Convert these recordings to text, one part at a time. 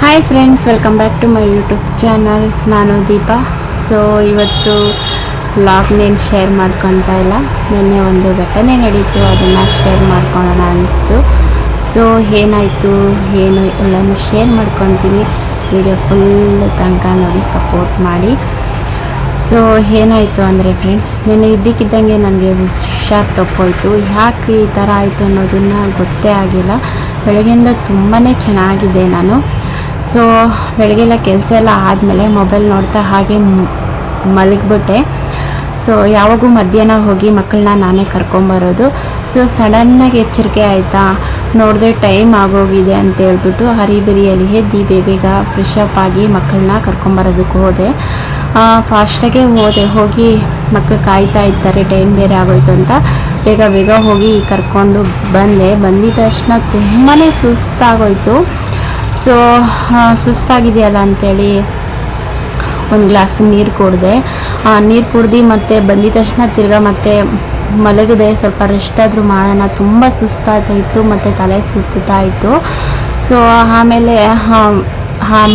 Hi friends, welcome back to my YouTube channel. ನಾನು Deepa. So ಇವತ್ತು ವ್ಲಾಗ್ನೇನು share ಮಾಡ್ಕೊತಾ ಇಲ್ಲ. ನಿನ್ನೆ ಒಂದು ಘಟನೆ ನಡೀತು, ಅದನ್ನು ಶೇರ್ ಮಾಡ್ಕೊಳ್ಳೋಣ ಅನ್ನಿಸ್ತು. ಸೊ ಏನಾಯಿತು ಏನು ಎಲ್ಲನೂ ಶೇರ್ ಮಾಡ್ಕೊತೀನಿ. ವಿಡಿಯೋ ಫುಲ್ ತನಕ ನೋಡಿ ಸಪೋರ್ಟ್ ಮಾಡಿ. ಸೊ ಏನಾಯಿತು ಅಂದರೆ ಫ್ರೆಂಡ್ಸ್, ನೆನ್ನೆ ಇದ್ದಕ್ಕಿದ್ದಂಗೆ ನನಗೆ ಹುಷಾರು ತಪ್ಪೋಯ್ತು. ಯಾಕೆ ಈ ಥರ ಆಯಿತು ಅನ್ನೋದನ್ನು ಗೊತ್ತೇ ಆಗಿಲ್ಲ. ಬೆಳಗ್ಗೆಯಿಂದ ತುಂಬಾ ಚೆನ್ನಾಗಿದೆ ನಾನು. ಸೊ ಬೆಳಗ್ಗೆಲ್ಲ ಕೆಲಸ ಎಲ್ಲ ಆದಮೇಲೆ ಮೊಬೈಲ್ ನೋಡ್ತಾ ಹಾಗೆ ಮಲಗಿಬಿಟ್ಟೆ. ಸೊ ಯಾವಾಗೂ ಮಧ್ಯಾಹ್ನ ಹೋಗಿ ಮಕ್ಕಳನ್ನ ನಾನೇ ಕರ್ಕೊಂಬರೋದು. ಸೊ ಸಡನ್ನಾಗಿ ಎಚ್ಚರಿಕೆ ಆಯಿತಾ, ನೋಡಿದೆ ಟೈಮ್ ಆಗೋಗಿದೆ ಅಂತ ಹೇಳ್ಬಿಟ್ಟು ಹರಿಬರಿಯಲ್ಲಿ ಎದ್ದು ಬೇಗ ಫ್ರೆಶ್ ಅಪ್ ಆಗಿ ಮಕ್ಕಳನ್ನ ಕರ್ಕೊಂಬರೋದಕ್ಕೆ ಹೋದೆ. ಫಾಸ್ಟಾಗೆ ಹೋಗಿ ಮಕ್ಕಳು ಕಾಯ್ತಾ ಇರ್ತಾರೆ, ಟೈಮ್ ಬೇರೆ ಆಗೋಯ್ತು ಅಂತ ಬೇಗ ಹೋಗಿ ಕರ್ಕೊಂಡು ಬಂದಿದ್ದ ತಕ್ಷಣ ತುಂಬಾ ಸುಸ್ತಾಗೋಯ್ತು. ಸೊ ಸುಸ್ತಾಗಿದೆಯಲ್ಲ ಅಂಥೇಳಿ ಒಂದು ಗ್ಲಾಸ್ ನೀರು ಕುಡಿದೆ. ನೀರು ಕುಡ್ದು ಮತ್ತೆ ಬಂದಿದ್ದ ತಕ್ಷಣ ತಿರ್ಗಾ ಮತ್ತೆ ಮಲಗಿದೆ. ಸ್ವಲ್ಪ ರೆಸ್ಟ್ ಆದರೂ ಮಾಡೋಣ, ತುಂಬ ಸುಸ್ತಾಗ್ತಾಯಿತ್ತು ಮತ್ತು ತಲೆ ಸುತ್ತಾ ಇತ್ತು. ಸೊ ಆಮೇಲೆ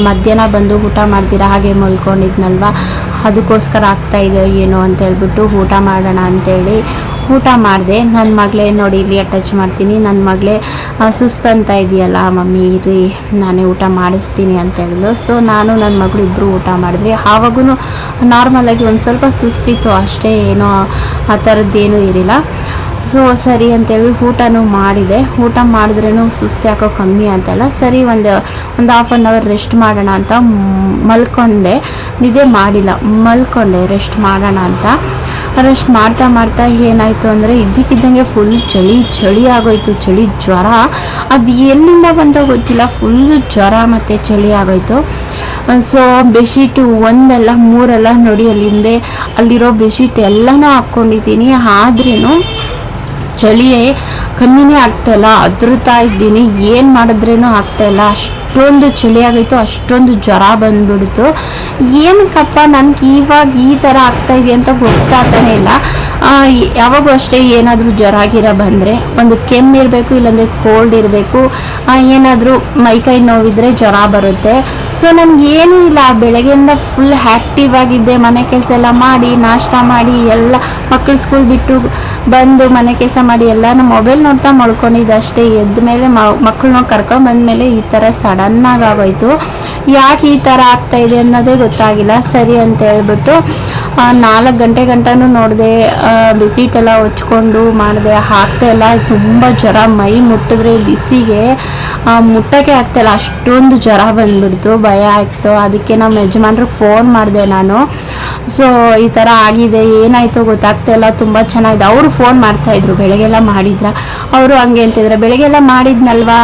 ಮಧ್ಯಾಹ್ನ ಬಂದು ಊಟ ಮಾಡ್ತೀರಾ ಹಾಗೆ ಮಲ್ಕೊಂಡಿದ್ನಲ್ವ, ಅದಕ್ಕೋಸ್ಕರ ಆಗ್ತಾಯಿದೆ ಏನೋ ಅಂತ ಹೇಳ್ಬಿಟ್ಟು ಊಟ ಮಾಡೋಣ ಅಂಥೇಳಿ ಊಟ ಮಾಡಿದೆ. ನನ್ನ ಮಗಳೇ ನೋಡಿ ಇಲ್ಲಿ ಟಚ್ ಮಾಡ್ತೀನಿ, ನನ್ನ ಮಗಳೇ ಸುಸ್ತಂತ ಇದೆಯಲ್ಲ ಮಮ್ಮಿ ಇರಿ ನಾನೇ ಊಟ ಮಾಡಿಸ್ತೀನಿ ಅಂತ ಹೇಳಿದ್ರು. ಸೊ ನಾನು ನನ್ನ ಮಗಳು ಇಬ್ಬರು ಊಟ ಮಾಡಿದ್ವಿ. ಆವಾಗೂ ನಾರ್ಮಲಾಗಿ ಒಂದು ಸ್ವಲ್ಪ ಸುಸ್ತಿತ್ತು ಅಷ್ಟೇ, ಏನೋ ಆ ಥರದ್ದೇನೂ ಇರಲಿಲ್ಲ. ಸೊ ಸರಿ ಅಂತೇಳಿ ಊಟನೂ ಮಾಡಿದೆ. ಊಟ ಮಾಡಿದ್ರೂ ಸುಸ್ತು ಯಾಕೋ ಕಮ್ಮಿ ಅಂತಲ್ಲ, ಸರಿ ಒಂದು ಹಾಫ್ ಆನ್ ಅವರ್ ರೆಸ್ಟ್ ಮಾಡೋಣ ಅಂತ ಮಲ್ಕೊಂಡೆ. ನಿದ್ದೆ ಮಾಡಿಲ್ಲ, ಮಲ್ಕೊಂಡೆ ರೆಸ್ಟ್ ಮಾಡೋಣ ಅಂತ. ರೆಸ್ಟ್ ಮಾಡ್ತಾ ಏನಾಯಿತು ಅಂದರೆ ಇದ್ದಕ್ಕಿದ್ದಂಗೆ ಫುಲ್ ಚಳಿ ಆಗೋಯ್ತು. ಚಳಿ ಜ್ವರ ಅದು ಎಲ್ಲಿಂದ ಬಂದೋ ಗೊತ್ತಿಲ್ಲ, ಫುಲ್ ಜ್ವರ ಮತ್ತು ಚಳಿ ಆಗೋಯ್ತು. ಸೊ ಬೆಡ್ಶೀಟು ಒಂದಲ್ಲ ಮೂರಲ್ಲ ನೋಡಿ, ಅಲ್ಲಿರೋ ಬೆಡ್ಶೀಟ್ ಎಲ್ಲನೂ ಹಾಕ್ಕೊಂಡಿದ್ದೀನಿ. ಆದ್ರೂ ಚಳಿಯೇ ಕಮ್ಮಿನೇ ಆಗ್ತಾಯಿಲ್ಲ, ಅದೃತಾ ಇದ್ದೀನಿ, ಏನು ಮಾಡಿದ್ರೇನೂ ಆಗ್ತಾಯಿಲ್ಲ. ಅಷ್ಟೊಂದು ಚಳಿ ಆಗೋಯ್ತು, ಅಷ್ಟೊಂದು ಜ್ವರ ಬಂದ್ಬಿಡ್ತು. ಏನಕ್ಕಪ್ಪ ನನಗೆ ಇವಾಗ ಈ ಥರ ಆಗ್ತಾಯಿದೆ ಅಂತ ಗೊತ್ತಾಗ್ತಾನೆ ಇಲ್ಲ. ಯಾವಾಗೂ ಅಷ್ಟೇ ಏನಾದರೂ ಜ್ವರ ಬಂದರೆ ಒಂದು ಕೆಮ್ಮಿರಬೇಕು, ಇಲ್ಲಾಂದರೆ ಕೋಲ್ಡ್ ಇರಬೇಕು, ಏನಾದರೂ ಮೈಕೈ ನೋವಿದ್ರೆ ಜ್ವರ ಬರುತ್ತೆ. ಸೊ ನನಗೇನೂ ಇಲ್ಲ, ಬೆಳಗ್ಗೆಯಿಂದ ಫುಲ್ ಆ್ಯಕ್ಟಿವ್ ಆಗಿದ್ದೆ. ಮನೆ ಕೆಲಸ ಎಲ್ಲ ಮಾಡಿ ನಾಷ್ಟ ಮಾಡಿ ಎಲ್ಲ ಮಕ್ಕಳು ಸ್ಕೂಲ್ ಬಿಟ್ಟು ಬಂದು ಮನೆ ಕೆಲಸ ಮಾಡಿ ಎಲ್ಲನೂ ಮೊಬೈಲ್ ನೋಡ್ತಾ ಮಲ್ಕೊಂಡಿದ್ದೆ ಅಷ್ಟೇ. ಎದ್ದ ಮೇಲೆ ಮಕ್ಕಳನ್ನ ಕರ್ಕೊಂಡ್ಬಂದ್ಮೇಲೆ ಈ ಥರ ಸಡನ್ನಾಗಿ ಆಗೋಯ್ತು. ಯಾಕೆ ಈ ಥರ ಆಗ್ತಾಯಿದೆ ಅನ್ನೋದೇ ಗೊತ್ತಾಗಿಲ್ಲ. ಸರಿ ಅಂತ ಹೇಳ್ಬಿಟ್ಟು 4 ಗಂಟೆನೂ ನೋಡಿದೆ, ಬಿಸಿಟೆಲ್ಲ ಹೊಚ್ಕೊಂಡು ಮಾಡಿದೆ, ಆಗ್ತಾಯಿಲ್ಲ. ತುಂಬ ಜ್ವರ, ಮೈ ಮುಟ್ಟಿದ್ರೆ ಬಿಸಿಗೆ ಮುಟ್ಟೋಕ್ಕೆ ಆಗ್ತಾಯಿಲ್ಲ, ಅಷ್ಟೊಂದು ಜ್ವರ ಬಂದುಬಿಡ್ತು. ಭಯ ಆಯಿತು. ಅದಕ್ಕೆ ನಮ್ಮ ಯಜಮಾನ್ರಿಗೆ ಫೋನ್ ಮಾಡಿದೆ ನಾನು. ಸೊ ಈ ಥರ ಆಗಿದೆ, ಏನಾಯಿತು ಗೊತ್ತಾಗ್ತಾಯಿಲ್ಲ, ತುಂಬ ಚೆನ್ನಾಗಿದೆ. ಅವರು ಫೋನ್ ಮಾಡ್ತಾಯಿದ್ರು, ಬೆಳಗ್ಗೆಲ್ಲ ಮಾಡಿದ್ರ ಅವರು ಹಂಗೆ ಅಂತಿದ್ರು, ಬೆಳಗ್ಗೆಲ್ಲ ಮಾಡಿದ್ನಲ್ವಾ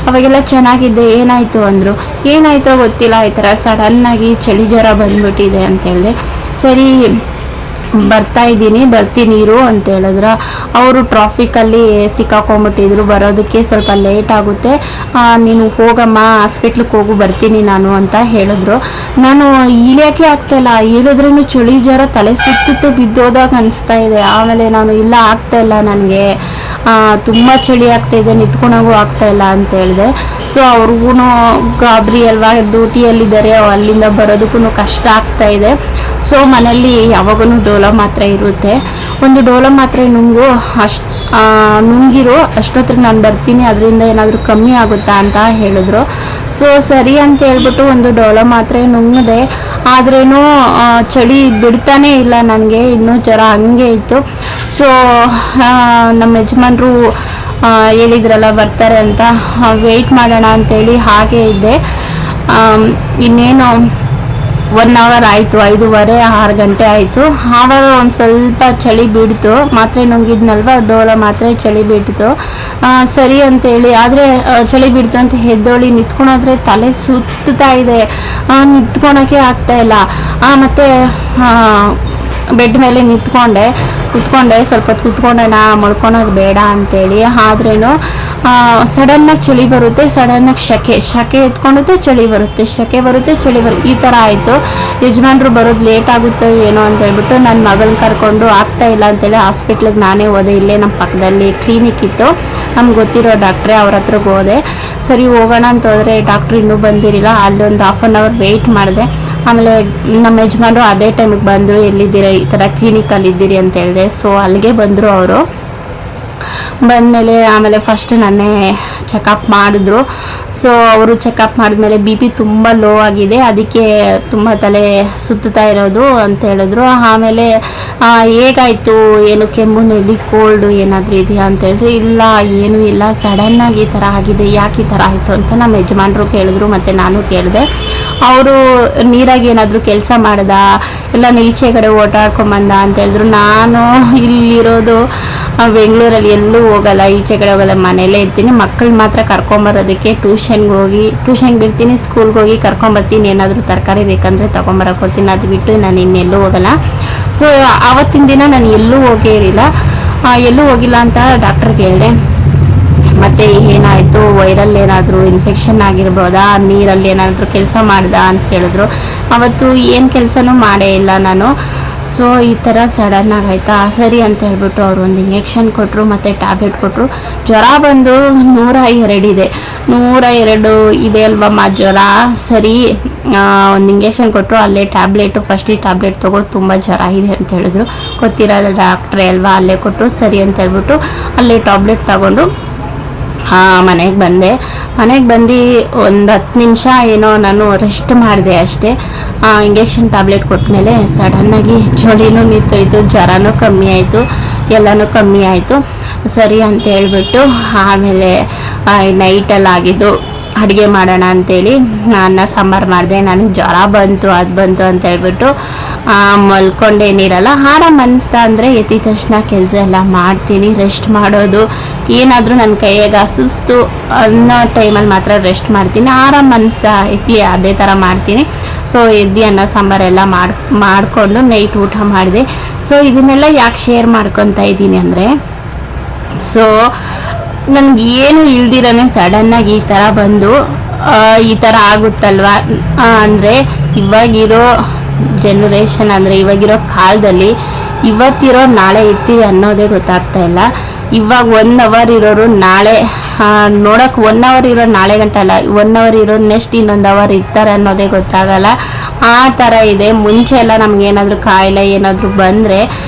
ಅವಾಗೆಲ್ಲ ಚೆನ್ನಾಗಿದೆ, ಏನಾಯಿತು ಅಂದರು. ಏನಾಯಿತೋ ಗೊತ್ತಿಲ್ಲ, ಈ ಥರ ಸಡನ್ನಾಗಿ ಚಳಿ ಜ್ವರ ಬಂದ್ಬಿಟ್ಟಿದೆ ಅಂತ ಹೇಳಿದೆ. ಸರಿ ಬರ್ತೀನಿ ಇರು ಅಂತ ಹೇಳಿದ್ರು. ಅವರು ಟ್ರಾಫಿಕಲ್ಲಿ ಸಿಕ್ಕಾಕೊಂಡ್ಬಿಟ್ಟಿದ್ರು, ಬರೋದಕ್ಕೆ ಸ್ವಲ್ಪ ಲೇಟ್ ಆಗುತ್ತೆ, ನೀನು ಹೋಗಮ್ಮ ಹಾಸ್ಪಿಟ್ಲಿಗೆ ಹೋಗು, ಬರ್ತೀನಿ ನಾನು ಅಂತ ಹೇಳಿದ್ರು. ನಾನು ಇಳಿಯೋಕ್ಕೆ ಆಗ್ತಾಯಿಲ್ಲ, ಇಳಿದ್ರೂ ಚಳಿ ಜ್ವರ, ತಲೆ ಸುತ್ತಿತ್ತು ಬಿದ್ದೋದಾಗ ಅನಿಸ್ತಾ ಇದೆ. ಆಮೇಲೆ ನಾನು ಇಲ್ಲ ಆಗ್ತಾಯಿಲ್ಲ, ನನಗೆ ತುಂಬ ಚಳಿ ಆಗ್ತಾಯಿದೆ, ನಿಂತ್ಕೊಳೋಗೂ ಆಗ್ತಾಯಿಲ್ಲ ಅಂತ ಹೇಳಿದೆ. ಸೊ ಅವ್ರಿಗೂ ಗಾಬರಿ ಅಲ್ವಾ, ಡ್ಯೂಟಿಯಲ್ಲಿದ್ದಾರೆ, ಅಲ್ಲಿಂದ ಬರೋದಕ್ಕೂ ಕಷ್ಟ ಆಗ್ತಾಯಿದೆ. ಸೊ ಮನೇಲಿ ಯಾವಾಗೂ ಡೋಲೋ ಮಾತ್ರೆ ಇರುತ್ತೆ, ಒಂದು ಡೋಲೋ ಮಾತ್ರೆ ನುಂಗಿರು, ಅಷ್ಟೊತ್ತಿಗೆ ನಾನು ಬರ್ತೀನಿ, ಅದರಿಂದ ಏನಾದರೂ ಕಮ್ಮಿ ಆಗುತ್ತಾ ಅಂತ ಹೇಳಿದ್ರು. ಸೊ ಸರಿ ಅಂತ ಹೇಳ್ಬಿಟ್ಟು ಒಂದು ಡೋಲೋ ಮಾತ್ರೆ ನುಂಗಿದೆ. ಆದ್ರೂ ಚಳಿ ಬಿಡ್ತಾನೇ ಇಲ್ಲ ನನಗೆ, ಇನ್ನೂ ಜ್ವರ ಹಂಗೆ ಇತ್ತು. ಸೊ ನಮ್ಮ ಯಜಮಾನ್ರು ಹೇಳಿದ್ರಲ್ಲ ಬರ್ತಾರೆ ಅಂತ, ವೆಯ್ಟ್ ಮಾಡೋಣ ಅಂತೇಳಿ ಹಾಗೇ ಇದ್ದೆ. ಇನ್ನೇನು 1 ಅವರ್ ಆಯಿತು, 5:30 6 ಗಂಟೆ ಆಯಿತು. ಆವಾಗ ಒಂದು ಸ್ವಲ್ಪ ಚಳಿ ಬಿಡ್ತು, ಮಾತ್ರೆ ನುಂಗಿದ್ನಲ್ವ ಡೋಲೋ ಮಾತ್ರೆ, ಚಳಿ ಬಿಡ್ತು. ಸರಿ ಅಂತೇಳಿ ಆದರೆ ಚಳಿ ಬಿಡ್ತು ಅಂತ ಎದ್ದೋಳಿ ನಿಂತ್ಕೊಂಡೋದ್ರೆ ತಲೆ ಸುತ್ತಾ ಇದೆ, ನಿಂತ್ಕೊಳಕ್ಕೆ ಆಗ್ತಾಯಿಲ್ಲ. ಮತ್ತು ಬೆಡ್ ಮೇಲೆ ಕುತ್ಕೊಂಡೆ ಸ್ವಲ್ಪ ಹೊತ್ತು ಕುತ್ಕೊಂಡೆ, ಮಲ್ಕೊಳೋದು ಬೇಡ ಅಂತೇಳಿ. ಆದ್ರೂ ಸಡನ್ನಾಗಿ ಚಳಿ ಬರುತ್ತೆ, ಸಡನ್ನಾಗಿ ಶಕೆ ಎತ್ಕೊಂಡುತ್ತೆ, ಚಳಿ ಬರುತ್ತೆ, ಚಳಿ ಬರುತ್ತೆ, ಈ ಥರ ಆಯಿತು. ಯಜಮಾನ್ರು ಬರೋದು ಲೇಟ್ ಆಗುತ್ತೋ ಏನೋ ಅಂತ ಹೇಳ್ಬಿಟ್ಟು ನನ್ನ ಮಗಳನ್ನ ಕರ್ಕೊಂಡು ಆಗ್ತಾಯಿಲ್ಲ ಅಂತೇಳಿ ಹಾಸ್ಪಿಟ್ಲಿಗೆ ನಾನೇ ಹೋದೆ. ಇಲ್ಲೇ ನಮ್ಮ ಪಕ್ಕದಲ್ಲಿ ಕ್ಲಿನಿಕ್ ಇತ್ತು, ನಮ್ಗೆ ಗೊತ್ತಿರೋ ಡಾಕ್ಟ್ರೇ, ಅವ್ರ ಹತ್ರಕ್ಕೆ ಹೋದೆ. ಸರಿ ಹೋಗೋಣ ಅಂತ ಹೋದರೆ ಡಾಕ್ಟ್ರು ಇನ್ನೂ ಬಂದಿರಲಿಲ್ಲ. ಅಲ್ಲೊಂದು 1/2 hour ವೆಯ್ಟ್ ಮಾಡಿದೆ. ಆಮೇಲೆ ನಮ್ಮ ಯಜಮಾನರು ಅದೇ ಟೈಮಿಗೆ ಬಂದರು. ಎಲ್ಲಿದ್ದೀರಾ, ಈ ಥರ ಕ್ಲಿನಿಕಲ್ಲಿ ಇದ್ದೀರಿ ಅಂತ ಹೇಳಿದೆ. ಸೊ ಅಲ್ಲಿಗೆ ಬಂದರು ಅವರು. ಬಂದಮೇಲೆ ಆಮೇಲೆ ಫಸ್ಟ್ ನನ್ನೇ ಚೆಕಪ್ ಮಾಡಿದ್ರು. ಸೊ ಅವರು ಚೆಕಪ್ ಮಾಡಿದ್ಮೇಲೆ BP ತುಂಬ ಲೋ ಆಗಿದೆ, ಅದಕ್ಕೆ ತುಂಬ ತಲೆ ಸುತ್ತಾ ಇರೋದು ಅಂತ ಹೇಳಿದ್ರು. ಆಮೇಲೆ ಹೇಗಾಯಿತು, ಏನು ಕೆಮ್ಮು, ನೆಗಡಿ, ಕೋಲ್ಡು ಏನಾದರೂ ಇದೆಯಾ ಅಂತ ಹೇಳಿದ್ರು. ಇಲ್ಲ, ಏನೂ ಇಲ್ಲ, ಸಡನ್ನಾಗಿ ಈ ಥರ ಆಗಿದೆ, ಯಾಕೆ ಈ ಥರ ಆಯಿತು ಅಂತ ನಮ್ಮ ಯಜಮಾನರು ಕೇಳಿದ್ರು. ಮತ್ತು ನಾನು ಕೇಳಿದೆ. ಅವರು ನೀರಾಗಿ ಏನಾದರೂ ಕೆಲಸ ಮಾಡ್ದ, ಎಲ್ಲ ಈಚೆ ಕಡೆ ಓಡಾಡ್ಕೊಂಬಂದ ಅಂತ ಹೇಳಿದ್ರು. ನಾನು ಇಲ್ಲಿರೋದು ಬೆಂಗಳೂರಲ್ಲಿ ಎಲ್ಲೂ ಹೋಗಲ್ಲ, ಈಚೆ ಕಡೆ ಹೋಗಲ್ಲ, ಮನೆಯಲ್ಲೇ ಇರ್ತೀನಿ. ಮಕ್ಕಳು ಮಾತ್ರ ಕರ್ಕೊಂಬರೋದಕ್ಕೆ ಟ್ಯೂಷನ್ಗೆ ಬಿಡ್ತೀನಿ, ಸ್ಕೂಲ್ಗೆ ಹೋಗಿ ಕರ್ಕೊಂಬರ್ತೀನಿ. ಏನಾದರೂ ತರಕಾರಿ ಬೇಕಂದರೆ ತೊಗೊಂಬರಕ್ಕೆ ಕೊಡ್ತೀನಿ. ಅದು ಬಿಟ್ಟು ನಾನು ಇನ್ನೆಲ್ಲೂ ಹೋಗಲ್ಲ. ಸೊ ಆವತ್ತಿನ ದಿನ ನಾನು ಎಲ್ಲೂ ಹೋಗೇ ಇರಲಿಲ್ಲ. ಎಲ್ಲೂ ಹೋಗಿಲ್ಲ ಅಂತ ಡಾಕ್ಟರ್ಗೆ ಹೇಳಿದೆ. ಮತ್ತು ಏನಾಯಿತು, ವೈರಲ್ ಏನಾದರೂ ಇನ್ಫೆಕ್ಷನ್ ಆಗಿರ್ಬೋದಾ, ನೀರಲ್ಲಿ ಏನಾದರೂ ಕೆಲಸ ಮಾಡ್ದ ಅಂತ ಹೇಳಿದ್ರು. ಅವತ್ತು ಏನು ಕೆಲಸನೂ ಮಾಡೇ ಇಲ್ಲ ನಾನು. ಸೊ ಈ ಥರ ಸಡನ್ನಾಗಿ ಆಯಿತಾ, ಸರಿ ಅಂತ ಹೇಳ್ಬಿಟ್ಟು ಅವರು ಒಂದು ಇಂಜೆಕ್ಷನ್ ಕೊಟ್ಟರು ಮತ್ತು ಟ್ಯಾಬ್ಲೆಟ್ ಕೊಟ್ಟರು. ಜ್ವರ ಬಂದು 102 ಇದೆ. 102 ಇದೆ ಅಲ್ವಮ್ಮ ಜ್ವರ, ಸರಿ ಒಂದು ಇಂಜೆಕ್ಷನ್ ಕೊಟ್ಟರು. ಅಲ್ಲೇ ಟ್ಯಾಬ್ಲೆಟು, ಫಸ್ಟ್ ಈ ಟ್ಯಾಬ್ಲೆಟ್ ತೊಗೋ, ತುಂಬ ಜ್ವರ ಇದೆ ಅಂತ ಹೇಳಿದ್ರು. ಗೊತ್ತಿರೋ ಡಾಕ್ಟ್ರೇ ಅಲ್ವಾ, ಅಲ್ಲೇ ಕೊಟ್ಟರು. ಸರಿ ಅಂತ ಹೇಳ್ಬಿಟ್ಟು ಅಲ್ಲೇ ಟ್ಯಾಬ್ಲೆಟ್ ತಗೊಂಡು ಮನೆಗೆ ಬಂದೆ. ಮನೆಗೆ ಬಂದು ಒಂದು 10 ನಿಮಿಷ ಏನೋ ನಾನು ರೆಸ್ಟ್ ಮಾಡಿದೆ ಅಷ್ಟೇ. ಇಂಜೆಕ್ಷನ್ ಟ್ಯಾಬ್ಲೆಟ್ ಕೊಟ್ಟಮೇಲೆ ಸಡನ್ನಾಗಿ ಚಳಿನೂ ನಿಂತೋಯ್ತು, ಜ್ವರನೂ ಕಮ್ಮಿ ಆಯಿತು, ಎಲ್ಲನೂ ಕಮ್ಮಿ ಆಯಿತು. ಸರಿ ಅಂತ ಹೇಳ್ಬಿಟ್ಟು ಆಮೇಲೆ ನೈಟಲ್ಲಿ ಆಗಿದ್ದು ಅಡುಗೆ ಮಾಡೋಣ ಅಂತೇಳಿ ಅನ್ನ ಸಾಂಬಾರು ಮಾಡಿದೆ. ನನಗೆ ಜ್ವರ ಬಂತು, ಅದು ಬಂತು ಅಂತ ಹೇಳ್ಬಿಟ್ಟು ಮಲ್ಕೊಂಡೇನಿರಲ್ಲ. ಆರಾಮ್ ಅನಿಸ್ತಾ ಅಂದರೆ ಎದ್ದ ತಕ್ಷಣ ಕೆಲಸ ಎಲ್ಲ ಮಾಡ್ತೀನಿ. ರೆಸ್ಟ್ ಮಾಡೋದು ಏನಾದರೂ ನನ್ನ ಕೈಯಾಗ ಸುಸ್ತು ಅನ್ನೋ ಟೈಮಲ್ಲಿ ಮಾತ್ರ ರೆಸ್ಟ್ ಮಾಡ್ತೀನಿ. ಆರಾಮ್ ಅನಿಸ್ತಾ ಎತ್ತಿ ಅದೇ ಥರ ಮಾಡ್ತೀನಿ. ಸೊ ಎದ್ದು ಅನ್ನ ಸಾಂಬಾರೆಲ್ಲ ಮಾಡಿಕೊಂಡು ನೈಟ್ ಊಟ ಮಾಡಿದೆ. ಸೊ ಇದನ್ನೆಲ್ಲ ಯಾಕೆ ಶೇರ್ ಮಾಡ್ಕೊತಾ ಇದ್ದೀನಿ ಅಂದರೆ, ಸೊ ನನಗೆ ಏನು ಇಲ್ದಿರನೇ ಸಡನ್ನಾಗಿ ಈ ಥರ ಬಂದು ಈ ಥರ ಆಗುತ್ತಲ್ವ ಅಂದರೆ, ಇವಾಗಿರೋ ಜನ್ರೇಷನ್ ಅಂದರೆ ಇವಾಗಿರೋ ಕಾಲದಲ್ಲಿ ಇವತ್ತಿರೋ ನಾಳೆ ಇರ್ತೀವಿ ಅನ್ನೋದೇ ಗೊತ್ತಾಗ್ತಾ ಇಲ್ಲ. ಇವಾಗ 1 hour ಇರೋರು ನಾಳೆ ನೋಡೋಕೆ 1 hour ಇರೋ ನಾಳೆ ಗಂಟಲ್ಲ, 1 hour ಇರೋರು ನೆಕ್ಸ್ಟ್ ಇನ್ನೊಂದು ಅವರ್ ಇರ್ತಾರೆ ಅನ್ನೋದೇ ಗೊತ್ತಾಗಲ್ಲ. ಆ ಥರ ಇದೆ. ಮುಂಚೆ ಎಲ್ಲ ನಮಗೇನಾದರೂ ಕಾಯಿಲೆ ಏನಾದರೂ ಬಂದರೆ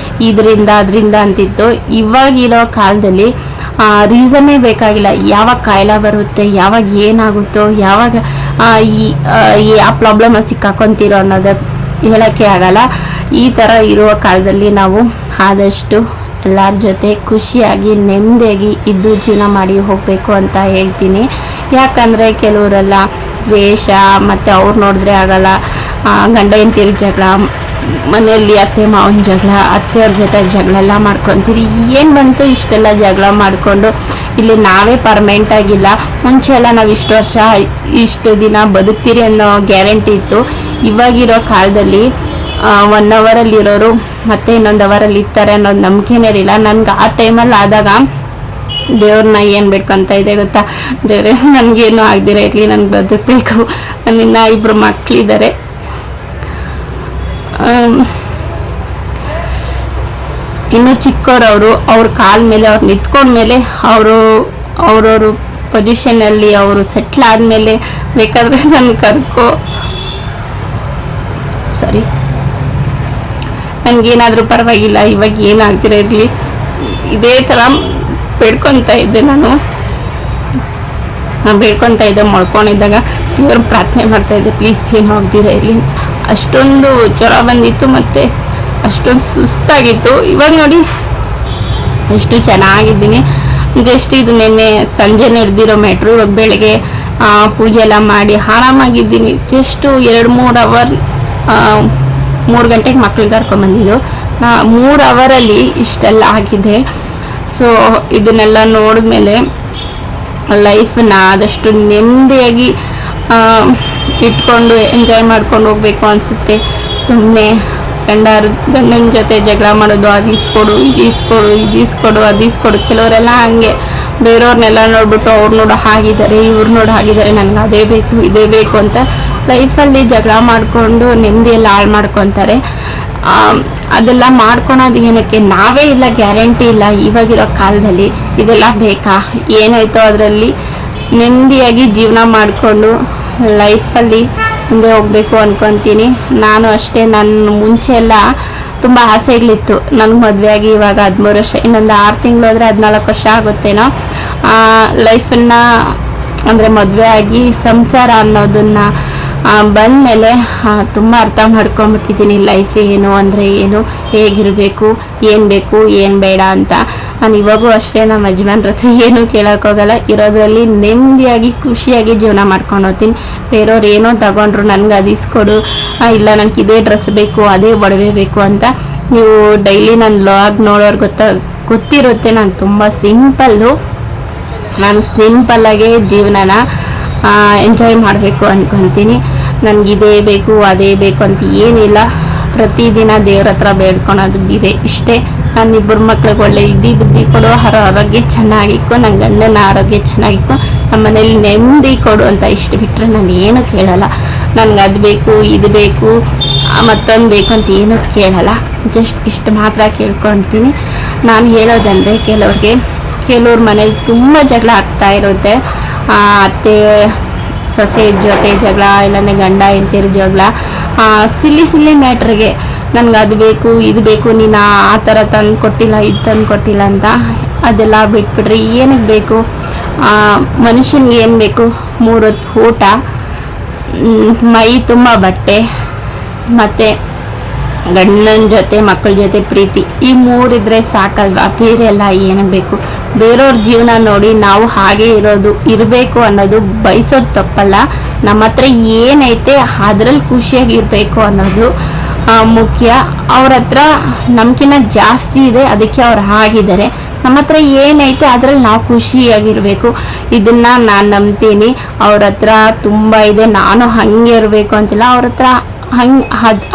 ಇದರಿಂದ ಅದರಿಂದ ಅಂತಿತ್ತು. ಇವಾಗಿರೋ ಕಾಲದಲ್ಲಿ ರೀಸನ್ನೇ ಬೇಕಾಗಿಲ್ಲ. ಯಾವಾಗ ಕಾಯಿಲೆ ಬರುತ್ತೆ, ಯಾವಾಗ ಏನಾಗುತ್ತೋ, ಯಾವಾಗ ಯಾವ ಪ್ರಾಬ್ಲಮಲ್ಲಿ ಸಿಕ್ಕಾಕೊತೀರೋ ಅನ್ನೋದಕ್ಕೆ ಹೇಳೋಕ್ಕೆ ಆಗಲ್ಲ. ಈ ಥರ ಇರುವ ಕಾಲದಲ್ಲಿ ನಾವು ಆದಷ್ಟು ಎಲ್ಲರ ಜೊತೆ ಖುಷಿಯಾಗಿ ನೆಮ್ಮದಿಯಾಗಿ ಇದ್ದು ಜೀವನ ಮಾಡಿ ಹೋಗಬೇಕು ಅಂತ ಹೇಳ್ತೀನಿ. ಯಾಕಂದರೆ ಕೆಲವರೆಲ್ಲ ದ್ವೇಷ, ಮತ್ತು ಅವ್ರು ನೋಡಿದ್ರೆ ಆಗಲ್ಲ, ಗಂಡ ಹೆಂಡತಿ ಜಗಳ, ಮನೆಯಲ್ಲಿ ಅತ್ತೆ ಮಾವನ ಜಗಳ, ಅತ್ತೆಯವ್ರ ಜೊತೆ ಜಗಳ ಎಲ್ಲ ಮಾಡ್ಕೊತೀರಿ. ಏನು ಬಂತು ಇಷ್ಟೆಲ್ಲ ಜಗಳ ಮಾಡಿಕೊಂಡು, ಇಲ್ಲಿ ನಾವೇ ಪರ್ಮನೆಂಟ್ ಆಗಿಲ್ಲ. ಮುಂಚೆ ಎಲ್ಲ ನಾವು ಇಷ್ಟು ವರ್ಷ ಇಷ್ಟು ದಿನ ಬದುಕ್ತೀರಿ ಅನ್ನೋ ಗ್ಯಾರಂಟಿ ಇತ್ತು. ಇವಾಗಿರೋ ಕಾಲದಲ್ಲಿ 1 hour ಇರೋರು ಮತ್ತೆ ಇನ್ನೊಂದು ಅವರಲ್ಲಿ ಇರ್ತಾರೆ ಅನ್ನೋದು ನಂಬಿಕೆನೇ ಇರಲಿಲ್ಲ. ನನಗೆ ಆ ಟೈಮಲ್ಲಿ ಆದಾಗ ದೇವ್ರನ್ನ ಏನು ಬೇಡ್ಕೊತ ಇದೆ ಗೊತ್ತಾ, ದೇವ್ರೆ ನನಗೇನು ಆಗದಿರ ಇರಲಿ, ನನಗೆ ಬದುಕಬೇಕು, ನನ್ನಿನ್ನ 2 ಮಕ್ಕಳಿದ್ದಾರೆ, ಇನ್ನೂ ಚಿಕ್ಕವ್ರವರು, ಅವ್ರ ಕಾಲ ಮೇಲೆ ಅವ್ರು ನಿಂತ್ಕೊಂಡ್ಮೇಲೆ ಅವ್ರವ್ರ ಪೊಸಿಷನಲ್ಲಿ ಅವರು ಸೆಟ್ಲ್ ಆದಮೇಲೆ ಬೇಕಾದರೆ ನನ್ನ ಕರ್ಕೋ, ಸರಿ ನನಗೇನಾದರೂ ಪರವಾಗಿಲ್ಲ, ಇವಾಗ ಏನಾಗ್ತಿರ ಇರಲಿ, ಇದೇ ಥರ ಬೇಡ್ಕೊತಾ ಇದ್ದೆ. ನಾನು ಬೇಡ್ಕೊತಾ ಇದ್ದೆ, ಮಲ್ಕೊಂಡಿದ್ದಾಗ ದೇವ್ರ ಪ್ರಾರ್ಥನೆ ಮಾಡ್ತಾಯಿದ್ದೆ, ಪ್ಲೀಸ್ ಏನು ಆಗ್ದಿರ ಇರಲಿ ಅಂತ. ಅಷ್ಟೊಂದು ಜ್ವರ ಬಂದಿತ್ತು ಮತ್ತು ಅಷ್ಟೊಂದು ಸುಸ್ತಾಗಿತ್ತು. ಇವಾಗ ನೋಡಿ ಎಷ್ಟು ಚೆನ್ನಾಗಿದ್ದೀನಿ. ಜಸ್ಟ್ ಇದು ನಿನ್ನೆ ಸಂಜೆ ನಡೆದಿರೋ ಮ್ಯಾಟ್ರು. ಇವಾಗ ಬೆಳಗ್ಗೆ ಪೂಜೆ ಎಲ್ಲ ಮಾಡಿ ಆರಾಮಾಗಿದ್ದೀನಿ. ಜಸ್ಟು 2-3 hour 3 ಗಂಟೆಗೆ ಮಕ್ಳಿಗೆ ಕರ್ಕೊಂಡ್ಬಂದಿದ್ದು. 3 ಅವರಲ್ಲಿ ಇಷ್ಟೆಲ್ಲ ಆಗಿದೆ. ಸೊ ಇದನ್ನೆಲ್ಲ ನೋಡಿದ್ಮೇಲೆ ಲೈಫನ್ನ ಆದಷ್ಟು ನೆಮ್ಮದಿಯಾಗಿ ಇಟ್ಕೊಂಡು ಎಂಜಾಯ್ ಮಾಡ್ಕೊಂಡು ಹೋಗ್ಬೇಕು ಅನಿಸುತ್ತೆ. ಸುಮ್ಮನೆ ಗಂಡನ ಜೊತೆ ಜಗಳ ಮಾಡೋದು, ಅದು ಇಸ್ಕೊಡು, ಇದು ಇಸ್ಕೊಡು. ಕೆಲವರೆಲ್ಲ ಹಂಗೆ ಬೇರೆಯವ್ರನ್ನೆಲ್ಲ ನೋಡ್ಬಿಟ್ಟು ಅವ್ರು ನೋಡೋ ಹಾಗಿದ್ದಾರೆ, ಇವ್ರು ನೋಡೋ ಹಾಗಿದ್ದಾರೆ, ನನಗೆ ಅದೇ ಬೇಕು ಇದೇ ಬೇಕು ಅಂತ ಲೈಫಲ್ಲಿ ಜಗಳ ಮಾಡಿಕೊಂಡು ನೆಮ್ಮದಿಯೆಲ್ಲ ಹಾಳು ಮಾಡ್ಕೊತಾರೆ. ಅದೆಲ್ಲ ಮಾಡ್ಕೊಳೋದು ಏನಕ್ಕೆ? ನಾವೇ ಇಲ್ಲ, ಗ್ಯಾರಂಟಿ ಇಲ್ಲ ಇವಾಗಿರೋ ಕಾಲದಲ್ಲಿ ಇದೆಲ್ಲ ಬೇಕಾ? ಏನಾಯ್ತೋ ಅದರಲ್ಲಿ ನೆಮ್ಮದಿಯಾಗಿ ಜೀವನ ಮಾಡಿಕೊಂಡು ಲೈಫಲ್ಲಿ ಮುಂದೆ ಹೋಗಬೇಕು ಅಂದ್ಕೊತೀನಿ. ನಾನು ಅಷ್ಟೇ. ನನ್ನ ಮುಂಚೆ ಎಲ್ಲ ತುಂಬ ಆಸೆಗಳಿತ್ತು. ನನಗೆ ಮದುವೆ ಆಗಿ ಇವಾಗ 13 ವರ್ಷ, ಇನ್ನೊಂದು 6 ತಿಂಗಳು ಹೋದರೆ 14 ವರ್ಷ ಆಗುತ್ತೇನೋ. ಲೈಫನ್ನು ಅಂದರೆ ಮದುವೆ ಆಗಿ ಸಂಸಾರ ಅನ್ನೋದನ್ನು ಬಂದಮೇಲೆ ತುಂಬ ಅರ್ಥ ಮಾಡ್ಕೊಂಬಿಟ್ಟಿದ್ದೀನಿ. ಲೈಫ್ ಏನು ಅಂದರೆ ಏನು, ಹೇಗಿರಬೇಕು, ಏನು ಬೇಕು ಏನು ಬೇಡ ಅಂತ. ನಾನು ಇವಾಗೂ ಅಷ್ಟೇ ನಮ್ಮ ಯಜಮಾನ್ರ ಹತ್ರ ಏನೂ ಕೇಳೋಕ್ಕೋಗಲ್ಲ. ಇರೋದ್ರಲ್ಲಿ ನೆಮ್ಮದಿಯಾಗಿ ಖುಷಿಯಾಗಿ ಜೀವನ ಮಾಡ್ಕೊಂಡು ಹೋಗ್ತೀನಿ. ಬೇರೆಯವ್ರು ಏನೋ ತಗೊಂಡ್ರು ನನಗೆ ಅದು ಇಸ್ಕೊಡು, ಇಲ್ಲ ನನಗೆ ಇದೇ ಡ್ರೆಸ್ ಬೇಕು, ಅದೇ ಒಡವೆ ಬೇಕು ಅಂತ. ನೀವು ಡೈಲಿ ನನ್ನ ಲಾಗ್ ನೋಡೋರು ಗೊತ್ತಿರುತ್ತೆ ನಾನು ತುಂಬ ನಾನು ಸಿಂಪಲ್ಲಾಗೆ ಜೀವನನ ಎಂಜಾಯ್ ಮಾಡಬೇಕು ಅಂದ್ಕೊತೀನಿ. ನನಗಿದೇ ಬೇಕು ಅದೇ ಬೇಕು ಅಂತ ಏನಿಲ್ಲ. ಪ್ರತಿದಿನ ದೇವ್ರ ಹತ್ರ ಬೇಡ್ಕೊಳೋದು ಇಷ್ಟೇ. ನನ್ನ 2 ಮಕ್ಳಿಗೆ ಒಳ್ಳೆ ಬುದ್ಧಿ ಕೊಡು, ಆರೋಗ್ಯ ಚೆನ್ನಾಗಿಕ್ಕೋ, ನನ್ನ ಗಂಡನ ಆರೋಗ್ಯ ಚೆನ್ನಾಗಿಕ್ಕೋ, ನಮ್ಮ ಮನೇಲಿ ನೆಮ್ಮದಿ ಕೊಡು ಅಂತ ಇಷ್ಟು ಬಿಟ್ಟರೆ ನಾನು ಏನೂ ಕೇಳಲ್ಲ. ನನಗೆ ಅದು ಬೇಕು ಇದು ಬೇಕು ಮತ್ತೊಂದು ಬೇಕು ಅಂತ ಏನೂ ಕೇಳಲ್ಲ. ಜಸ್ಟ್ ಇಷ್ಟು ಮಾತ್ರ ಕೇಳ್ಕೊಳ್ತೀನಿ. ನಾನು ಹೇಳೋದಂದರೆ ಕೆಲವ್ರ ಮನೇಲಿ ತುಂಬ ಜಗಳ ಆಗ್ತಾ ಇರುತ್ತೆ. ಅತ್ತೆ ಸೊಸೆ ಜೊತೆ ಜಗಳ, ಇಲ್ಲಾಂದರೆ ಗಂಡ ಹೆಂಡ್ತಿರ ಜಗಳ, ಸಿಲ್ಲಿ ಮ್ಯಾಟ್ರಿಗೆ ನನಗೆ ಅದು ಬೇಕು ಇದು ಬೇಕು, ನೀನು ಆ ಥರ ತಂದು ಕೊಟ್ಟಿಲ್ಲ ಇದು ತಂದು ಕೊಟ್ಟಿಲ್ಲ ಅಂತ. ಅದೆಲ್ಲ ಬಿಟ್ಬಿಟ್ರಿ. ಏನಕ್ಕೆ ಬೇಕು? ಮನುಷ್ಯನಿಗೆ ಏನು ಬೇಕು? 3 ಹೊತ್ತು ಊಟ, ಮೈ ತುಂಬ ಬಟ್ಟೆ, ಮತ್ತು ಗಂಡನ ಜೊತೆ ಮಕ್ಕಳ ಜೊತೆ ಪ್ರೀತಿ. ಈ 3 ಇದ್ದರೆ ಸಾಕಲ್ವಾ? ಬೇರೆ ಎಲ್ಲ ಏನು ಬೇಕು? ಬೇರೆಯವ್ರ ಜೀವನ ನೋಡಿ ನಾವು ಹಾಗೆ ಇರಬೇಕು ಅನ್ನೋದು ಬಯಸೋದು ತಪ್ಪಲ್ಲ. ನಮ್ಮ ಹತ್ರ ಏನೈತೆ ಅದರಲ್ಲಿ ಖುಷಿಯಾಗಿರಬೇಕು ಅನ್ನೋದು ಮುಖ್ಯ. ಅವ್ರ ಹತ್ರ ನಮ್ಗಿನ್ನ ಜಾಸ್ತಿ ಇದೆ, ಅದಕ್ಕೆ ಅವ್ರು ಆಗಿದ್ದಾರೆ. ನಮ್ಮ ಹತ್ರ ಏನೈತೆ ಅದರಲ್ಲಿ ನಾವು ಖುಷಿಯಾಗಿರಬೇಕು. ಇದನ್ನು ನಾನು ನಂಬ್ತೀನಿ. ಅವ್ರ ಹತ್ರ ತುಂಬ ಇದೆ, ನಾನು ಹಾಗೆ ಇರಬೇಕು ಅಂತಿಲ್ಲ. ಅವ್ರ ಹತ್ರ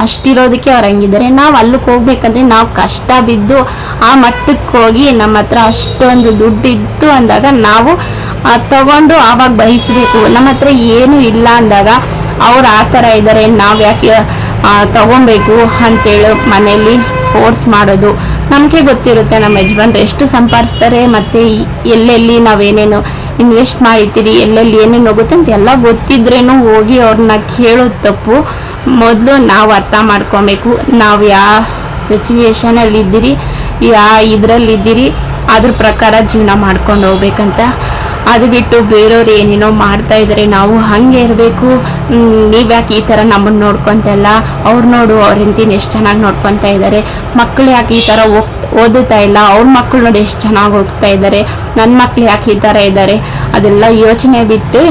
ಅಷ್ಟಿರೋದಕ್ಕೆ ಅವ್ರು ಹಂಗಿದ್ದಾರೆ. ನಾವು ಅಲ್ಲಿಗೆ ಹೋಗ್ಬೇಕಂದ್ರೆ ನಾವು ಕಷ್ಟ ಬಿದ್ದು ಆ ಮಟ್ಟಕ್ಕೆ ಹೋಗಿ ನಮ್ಮ ಹತ್ರ ಅಷ್ಟೊಂದು ದುಡ್ಡು ಇತ್ತು ಅಂದಾಗ ನಾವು ತಗೊಂಡು ಆವಾಗ ಬಯಸಬೇಕು. ನಮ್ಮ ಹತ್ರ ಏನೂ ಇಲ್ಲ ಅಂದಾಗ ಅವ್ರು ಆ ಥರ ಇದ್ದಾರೆ, ನಾವು ಯಾಕೆ ತಗೊಬೇಕು ಅಂತೇಳಿ ಮನೇಲಿ ಫೋರ್ಸ್ ಮಾಡೋದು. ನಮಗೆ ಗೊತ್ತಿರುತ್ತೆ ನಮ್ಮ ಯಜಮಾನ್ರು ಎಷ್ಟು ಸಂಪಾದಿಸ್ತಾರೆ, ಮತ್ತು ಎಲ್ಲೆಲ್ಲಿ ನಾವೇನೇನು ಇನ್ವೆಸ್ಟ್ ಮಾಡಿರ್ತೀರಿ, ಎಲ್ಲೆಲ್ಲಿ ಏನೇನು ಹೋಗುತ್ತೆ ಅಂತ ಎಲ್ಲ ಗೊತ್ತಿದ್ರೇನು ಹೋಗಿ ಅವ್ರನ್ನ ಕೇಳೋದು ತಪ್ಪು. ಮೊದಲು ನಾವು ಅರ್ಥ ಮಾಡ್ಕೊಬೇಕು, ನಾವು ಯಾವ ಸಿಚುವೇಶನಲ್ಲಿ ಇದ್ದೀರಿ, ಇದರಲ್ಲಿದ್ದೀರಿ, ಅದ್ರ ಪ್ರಕಾರ ಜೀವನ ಮಾಡ್ಕೊಂಡು ಹೋಗ್ಬೇಕಂತ. ಅದು ಬಿಟ್ಟು ಬೇರೆಯವ್ರು ಏನೇನೋ ಮಾಡ್ತಾ ಇದ್ದಾರೆ, ನಾವು ಹಾಗೆ ಇರಬೇಕು, ನೀವ್ಯಾಕೆ ಈ ಥರ ನಮ್ಮನ್ನು ನೋಡ್ಕೊತ ಇಲ್ಲ, ಅವ್ರು ನೋಡು ಅವ್ರ ಹೆಂಡ್ತಿನ ಎಷ್ಟು ಚೆನ್ನಾಗಿ ನೋಡ್ಕೊತಾ ಇದ್ದಾರೆ, ಮಕ್ಕಳು ಯಾಕೆ ಈ ಥರ ಓದುತ್ತಾ ಇಲ್ಲ, ಅವ್ರ ಮಕ್ಕಳು ನೋಡಿ ಎಷ್ಟು ಚೆನ್ನಾಗಿ ಹೋಗ್ತಾ ಇದ್ದಾರೆ, ನನ್ನ ಮಕ್ಳು ಯಾಕೆ ಈ ಥರ ಇದ್ದಾರೆ, ಅದೆಲ್ಲ ಯೋಚನೆ ಬಿಟ್ಟು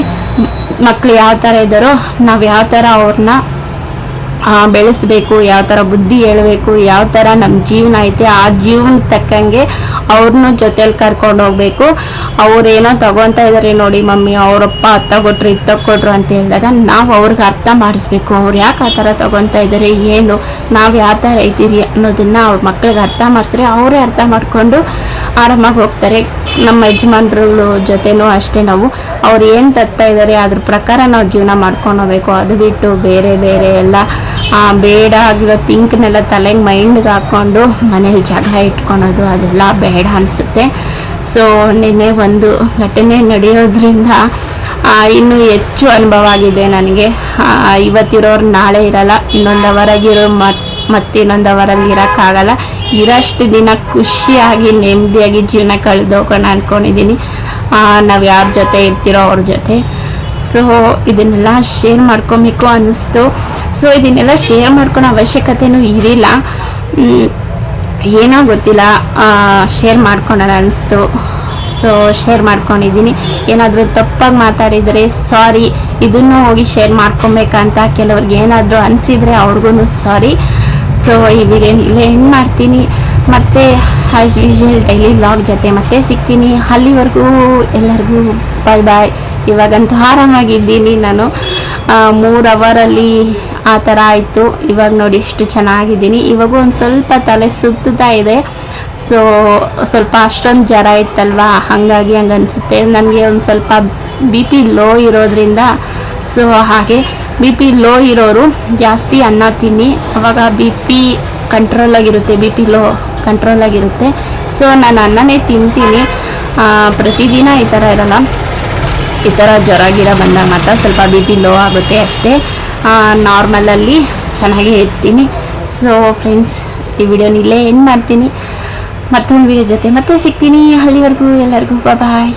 ಮಕ್ಕಳು ಯಾವ ಥರ ಇದ್ದಾರೋ ನಾವು ಯಾವ ಥರ ಅವ್ರನ್ನ ಬೆಳೆಸಬೇಕು, ಯಾವ ಥರ ಬುದ್ಧಿ ಹೇಳಬೇಕು, ಯಾವ ಥರ ನಮ್ಮ ಜೀವನ ಐತೆ ಆ ಜೀವನಕ್ಕೆ ತಕ್ಕಂಗೆ ಅವ್ರನ್ನೂ ಜೊತೆಲಿ ಕರ್ಕೊಂಡು ಹೋಗ್ಬೇಕು. ಅವ್ರೇನೋ ತಗೊತಾ ಇದ್ದಾರೆ ನೋಡಿ ಮಮ್ಮಿ, ಅವರಪ್ಪ ಅದು ತಗೊಟ್ರು ಇದು ತಗೊಟ್ರು ಅಂತ ಹೇಳಿದಾಗ ನಾವು ಅವ್ರಿಗೆ ಅರ್ಥ ಮಾಡಿಸ್ಬೇಕು. ಅವ್ರು ಯಾಕೆ ಆ ಥರ ತಗೊತಾ ಇದ್ದಾರೆ, ಏನು ನಾವು ಯಾವ ಥರ ಇದ್ದೀರಿ ಅನ್ನೋದನ್ನು ಅವ್ರ ಮಕ್ಳಿಗೆ ಅರ್ಥ ಮಾಡಿಸ್ರೆ ಅವರೇ ಅರ್ಥ ಮಾಡಿಕೊಂಡು ಆರಾಮಾಗಿ ಹೋಗ್ತಾರೆ. ನಮ್ಮ ಯಜಮಾನ್ರ ಜೊತೆನೂ ಅಷ್ಟೇ, ನಾವು ಅವ್ರು ಏನು ತರ್ತಾ ಇದ್ದಾರೆ ಅದ್ರ ಪ್ರಕಾರ ನಾವು ಜೀವನ ಮಾಡ್ಕೊಂಡು ಹೋಗ್ಬೇಕು. ಅದು ಬಿಟ್ಟು ಬೇರೆ ಬೇರೆ ಎಲ್ಲ ಬೇಡ ಆಗಿರೋ ಥಿಂಕ್ನೆಲ್ಲ ತಲೆಗೆ ಮೈಂಡ್ಗೆ ಹಾಕ್ಕೊಂಡು ಮನೇಲಿ ಜಗಳ ಇಟ್ಕೊಳೋದು ಅದೆಲ್ಲ ಬೇಡ ಅನಿಸುತ್ತೆ. ಸೊ ನಿನ್ನೆ ಒಂದು ಘಟನೆ ನಡೆಯೋದ್ರಿಂದ ಇನ್ನೂ ಹೆಚ್ಚು ಅನುಭವ ಆಗಿದೆ ನನಗೆ. ಇವತ್ತಿರೋರು ನಾಳೆ ಇರಲ್ಲ, ಇನ್ನೊಂದು ಅವರಾಗಿರೋ ಮತ್ತೆ ಇನ್ನೊಂದು ಅವರಲ್ಲಿ ಇರೋಕ್ಕಾಗಲ್ಲ. ಇರೋಷ್ಟು ದಿನ ಖುಷಿಯಾಗಿ ನೆಮ್ಮದಿಯಾಗಿ ಜೀವನ ಕಳೆದೋಗೋಣ ಅಂದ್ಕೊಂಡಿದ್ದೀನಿ. ನಾವು ಯಾರ ಜೊತೆ ಇರ್ತೀರೋ ಅವ್ರ ಜೊತೆ. ಸೊ ಇದನ್ನೆಲ್ಲ ಶೇರ್ ಮಾಡ್ಕೊಬೇಕು ಅನ್ನಿಸ್ತು. ಸೊ ಇದನ್ನೆಲ್ಲ ಶೇರ್ ಮಾಡ್ಕೊಳೋ ಅವಶ್ಯಕತೆಯೂ ಇರಲಿಲ್ಲ, ಏನೋ ಗೊತ್ತಿಲ್ಲ, ಶೇರ್ ಮಾಡ್ಕೊಳ್ಳೋಣ ಅನ್ನಿಸ್ತು. ಸೊ ಶೇರ್ ಮಾಡ್ಕೊಂಡಿದ್ದೀನಿ. ಏನಾದರೂ ತಪ್ಪಾಗಿ ಮಾತಾಡಿದರೆ ಸಾರಿ, ಇದನ್ನು ಹೋಗಿ ಶೇರ್ ಮಾಡ್ಕೊಬೇಕಂತ ಕೆಲವ್ರಿಗೆ ಏನಾದರೂ ಅನಿಸಿದರೆ ಅವ್ರಿಗೂ ಸಾರಿ. ಸೊ ಈ ವಿಡಿಯೋನ ಇಲ್ಲೇ ಹೆಂಗೆ ಮಾಡ್ತೀನಿ, ಮತ್ತು ಆ್ಯಸ್ ಯೂಶುವಲ್ ಡೈಲಿ ವ್ಲಾಗ್ ಜೊತೆ ಮತ್ತೆ ಸಿಗ್ತೀನಿ. ಅಲ್ಲಿವರೆಗೂ ಎಲ್ಲರಿಗೂ ಬಾಯ್ ಬಾಯ್. ಇವಾಗಂತೂ ಆರಾಮಾಗಿದ್ದೀನಿ ನಾನು. 3 ಅವರಲ್ಲಿ ಆ ಥರ ಆಯಿತು. ಇವಾಗ ನೋಡಿ ಎಷ್ಟು ಚೆನ್ನಾಗಿದ್ದೀನಿ. ಇವಾಗೂ ಒಂದು ಸ್ವಲ್ಪ ತಲೆ ಸುತ್ತಾ ಇದೆ. ಸೊ ಸ್ವಲ್ಪ ಅಷ್ಟೊಂದು ಜ್ವರ ಇತ್ತಲ್ವ, ಹಾಗಾಗಿ ಹಂಗೆ ಅನಿಸುತ್ತೆ ನನಗೆ. ಒಂದು ಸ್ವಲ್ಪ BP ಲೋ ಇರೋದ್ರಿಂದ, ಸೊ ಹಾಗೆ BP ಲೋ ಇರೋರು ಜಾಸ್ತಿ ಅನ್ನ ತಿನ್ನಿ, ಅವಾಗ BP ಕಂಟ್ರೋಲಾಗಿರುತ್ತೆ, ಬಿ ಪಿ ಲೋ ಕಂಟ್ರೋಲಾಗಿರುತ್ತೆ. ಸೊ ನಾನು ಅನ್ನನೇ ತಿಂತೀನಿ, ಪ್ರತಿದಿನ ಈ ಥರ ಇರಲ್ಲ. ಈ ಥರ ಜ್ವರ ಗಿಡ ಬಂದಾಗ ಮಾತ್ರ ಸ್ವಲ್ಪ ಬಿ ಪಿ ಲೋ ಆಗುತ್ತೆ ಅಷ್ಟೇ. ನಾರ್ಮಲಲ್ಲಿ ಚೆನ್ನಾಗೇ ಇರ್ತೀನಿ. ಸೊ ಫ್ರೆಂಡ್ಸ್, ಈ ವಿಡಿಯೋನ ಇಲ್ಲೇ ಎಂಡ್ ಮಾಡ್ತೀನಿ. ಮತ್ತೊಂದು ವಿಡಿಯೋ ಜೊತೆ ಮತ್ತೆ ಸಿಗ್ತೀನಿ. ಅಲ್ಲಿವರೆಗೂ ಎಲ್ಲರಿಗೂ ಬಾಯ್.